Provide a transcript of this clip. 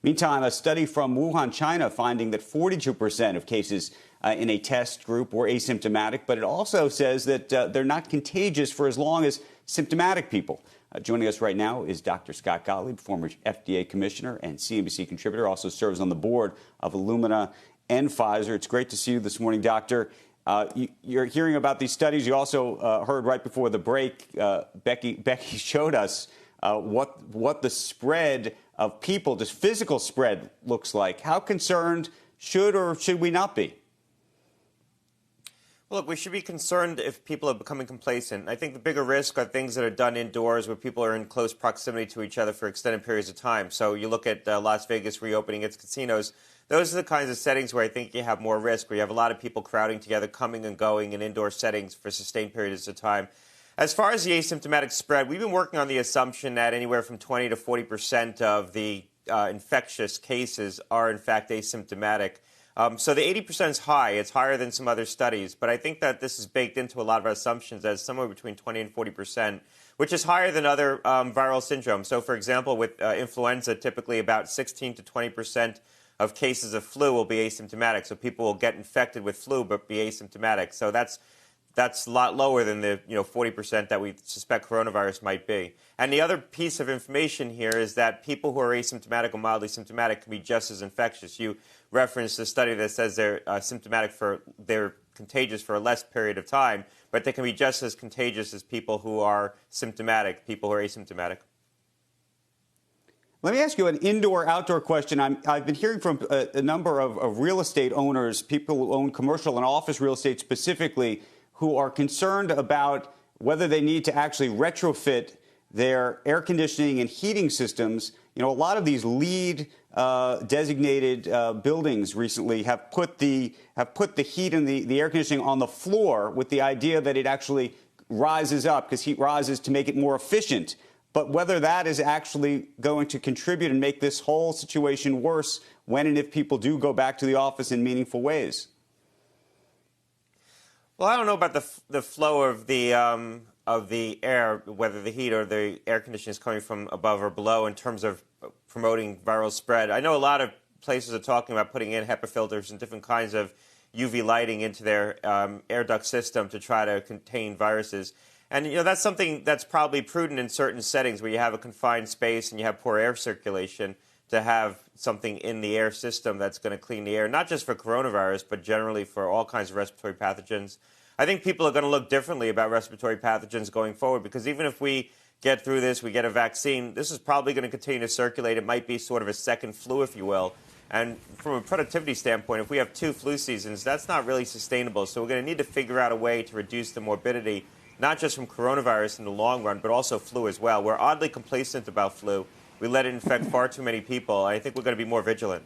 Meantime, a study from Wuhan, China, finding that 42% of cases in a test group were asymptomatic, but it also says that they're not contagious for as long as symptomatic people. Joining us right now is Dr. Scott Gottlieb, former FDA commissioner and CNBC contributor, also serves on the board of Illumina and Pfizer. It's great to see you this morning, Doctor. You're hearing about these studies. You also heard right before the break, Becky showed us what the spread of people, just physical spread, looks like. How concerned should or should we not be? Well, look, we should be concerned if people are becoming complacent. I think the bigger risk are things that are done indoors where people are in close proximity to each other for extended periods of time. So you look at Las Vegas reopening its casinos. Those are the kinds of settings where I think you have more risk, where you have a lot of people crowding together, coming and going in indoor settings for sustained periods of time. As far as the asymptomatic spread, we've been working on the assumption that anywhere from 20 to 40% of the infectious cases are, in fact, asymptomatic. So the 80% is high. It's higher than some other studies. But I think that this is baked into a lot of our assumptions as somewhere between 20 and 40%, which is higher than other viral syndromes. So, for example, with influenza, typically about 16 to 20% of cases of flu will be asymptomatic. So people will get infected with flu but be asymptomatic. So that's a lot lower than the 40% that we suspect coronavirus might be. And the other piece of information here is that people who are asymptomatic or mildly symptomatic can be just as infectious. You referenced a study that says they're they're contagious for a less period of time, but they can be just as contagious as people who are symptomatic, people who are asymptomatic. Let me ask you an indoor-outdoor question. I've been hearing from a number of real estate owners, people who own commercial and office real estate specifically, who are concerned about whether they need to actually retrofit their air conditioning and heating systems. You know, a lot of these LEED designated buildings recently have put the heat and the air conditioning on the floor with the idea that it actually rises up because heat rises to make it more efficient. But whether that is actually going to contribute and make this whole situation worse when and if people do go back to the office in meaningful ways. Well, I don't know about the flow of the air, whether the heat or the air conditioning is coming from above or below in terms of promoting viral spread. I know a lot of places are talking about putting in HEPA filters and different kinds of UV lighting into their air duct system to try to contain viruses. And, that's something that's probably prudent in certain settings where you have a confined space and you have poor air circulation, to have something in the air system that's going to clean the air, not just for coronavirus, but generally for all kinds of respiratory pathogens. I think people are going to look differently about respiratory pathogens going forward, because even if we get through this, we get a vaccine, this is probably going to continue to circulate. It might be sort of a second flu, if you will. And from a productivity standpoint, if we have 2 flu seasons, that's not really sustainable. So we're going to need to figure out a way to reduce the morbidity, not just from coronavirus in the long run, but also flu as well. We're oddly complacent about flu. We let it infect far too many people. I think we're going to be more vigilant.